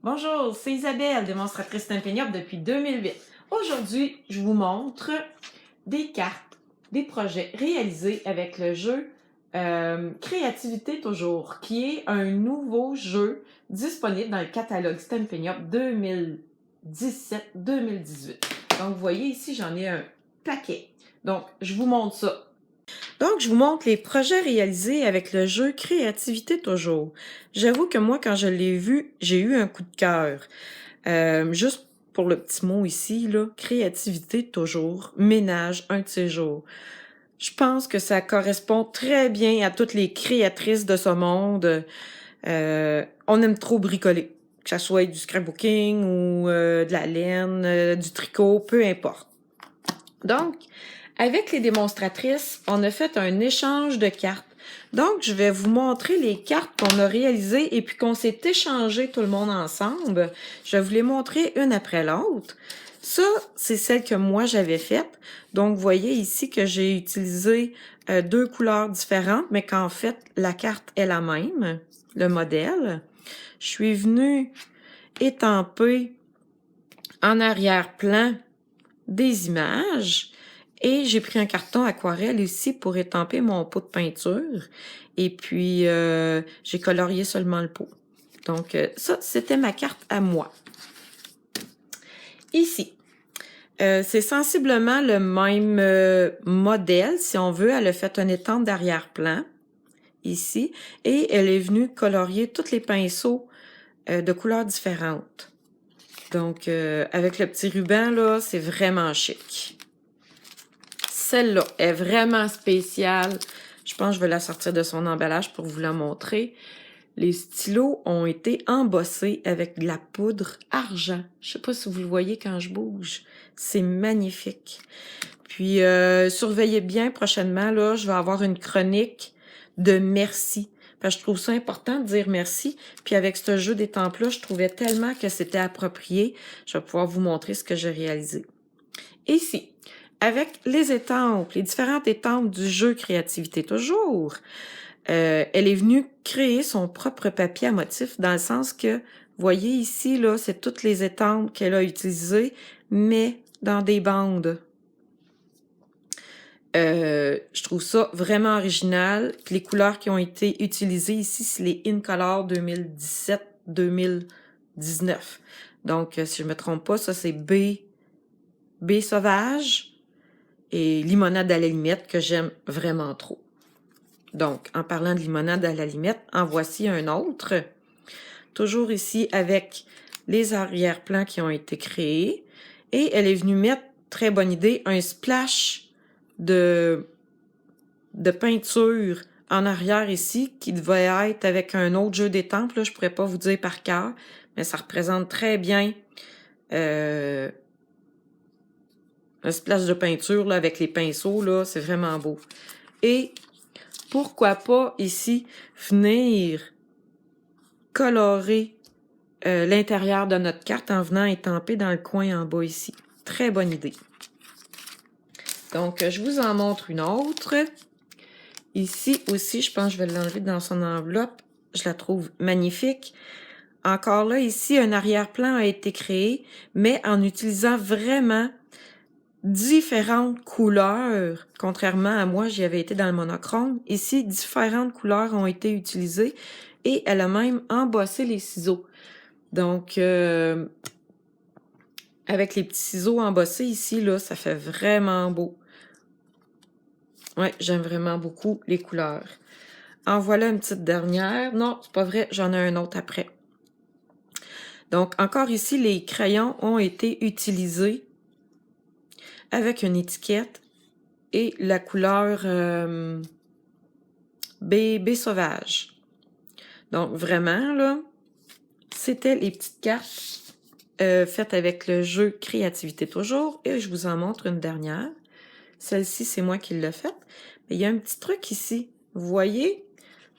Bonjour, c'est Isabelle, démonstratrice Stampin' Up depuis 2008. Aujourd'hui, je vous montre des cartes, des projets réalisés avec le jeu Créativité Toujours, qui est un nouveau jeu disponible dans le catalogue Stampin' Up 2017-2018. Donc, vous voyez ici, j'en ai un paquet. Donc, je vous montre ça. Donc, je vous montre les projets réalisés avec le jeu Créativité Toujours. J'avoue que moi, quand je l'ai vu, j'ai eu un coup de cœur. Juste pour le petit mot ici, là, Créativité Toujours, ménage un de ces jours. Je pense que ça correspond très bien à toutes les créatrices de ce monde. On aime trop bricoler, que ça soit du scrapbooking ou de la laine, du tricot, peu importe. Donc, avec les démonstratrices, on a fait un échange de cartes. Donc, je vais vous montrer les cartes qu'on a réalisées et puis qu'on s'est échangé tout le monde ensemble. Je vais vous les montrer une après l'autre. Ça, c'est celle que moi j'avais faite. Donc, vous voyez ici que j'ai utilisé deux couleurs différentes, mais qu'en fait, la carte est la même, le modèle. Je suis venue étamper en arrière-plan des images. Et j'ai pris un carton aquarelle ici pour étamper mon pot de peinture. Et puis, j'ai colorié seulement le pot. Donc, ça, c'était ma carte à moi. Ici, c'est sensiblement le même modèle, si on veut. Elle a fait un étampe d'arrière-plan, ici. Et elle est venue colorier tous les pinceaux de couleurs différentes. Donc, avec le petit ruban, là, c'est vraiment chic. Celle-là est vraiment spéciale. Je pense que je vais la sortir de son emballage pour vous la montrer. Les stylos ont été embossés avec de la poudre argent. Je sais pas si vous le voyez quand je bouge. C'est magnifique. Puis, surveillez bien prochainement, là, je vais avoir une chronique de merci. Parce que je trouve ça important de dire merci. Puis avec ce jeu d'étampes-là, je trouvais tellement que c'était approprié. Je vais pouvoir vous montrer ce que j'ai réalisé. Ici, avec les étampes, les différentes étampes du jeu Créativité Toujours, elle est venue créer son propre papier à motif dans le sens que, vous voyez ici, là, c'est toutes les étampes qu'elle a utilisées, mais dans des bandes. Je trouve ça vraiment original. Puis les couleurs qui ont été utilisées ici, c'est les InColor 2017-2019. Donc, si je me trompe pas, ça c'est B sauvage et limonade à la limette que j'aime vraiment trop. Donc, en parlant de limonade à la limette, en voici un autre. Toujours ici avec les arrière-plans qui ont été créés. Et elle est venue mettre, très bonne idée, un splash de peinture en arrière ici qui devait être avec un autre jeu d'étampes. Là, je pourrais pas vous dire par cœur, mais ça représente très bien un splash de peinture là, avec les pinceaux. Là, c'est vraiment beau. Et pourquoi pas ici venir colorer l'intérieur de notre carte en venant étamper dans le coin en bas ici. Très bonne idée. Donc, je vous en montre une autre. Ici aussi, je pense que je vais l'enlever dans son enveloppe. Je la trouve magnifique. Encore là, ici, un arrière-plan a été créé, mais en utilisant vraiment différentes couleurs. Contrairement à moi, j'y avais été dans le monochrome. Ici, différentes couleurs ont été utilisées et elle a même embossé les ciseaux. Donc, avec les petits ciseaux embossés ici, là, ça fait vraiment beau. Ouais, j'aime vraiment beaucoup les couleurs. En voilà une petite dernière. Non, c'est pas vrai, j'en ai un autre après. Donc, encore ici, les crayons ont été utilisés avec une étiquette et la couleur B sauvage. Donc, vraiment, là, c'était les petites cartes faites avec le jeu Créativité Toujours. Et je vous en montre une dernière. Celle-ci, c'est moi qui l'ai faite. Mais il y a un petit truc ici. Vous voyez,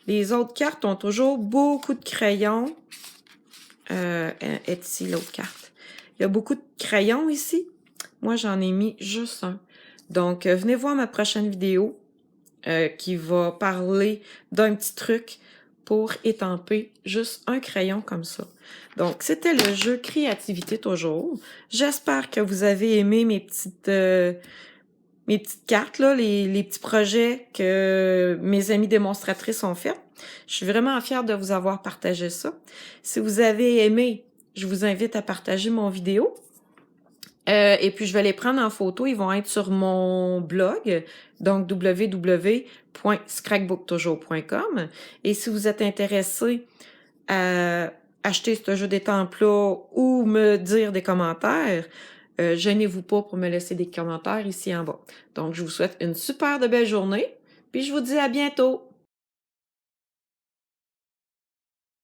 les autres cartes ont toujours beaucoup de crayons. Est ici l'autre carte. Il y a beaucoup de crayons ici. Moi, j'en ai mis juste un. Donc, venez voir ma prochaine vidéo qui va parler d'un petit truc pour étamper juste un crayon comme ça. Donc, c'était le jeu Créativité toujours. J'espère que vous avez aimé mes petites cartes, là, les petits projets que mes amies démonstratrices ont fait. Je suis vraiment fière de vous avoir partagé ça. Si vous avez aimé, je vous invite à partager mon vidéo. Et puis, je vais les prendre en photo. Ils vont être sur mon blog, donc www.scrapbooktoujur.com. Et si vous êtes intéressé à acheter ce jeu d'étampes-là ou me dire des commentaires, gênez-vous pas pour me laisser des commentaires ici en bas. Donc, je vous souhaite une super de belle journée, puis je vous dis à bientôt!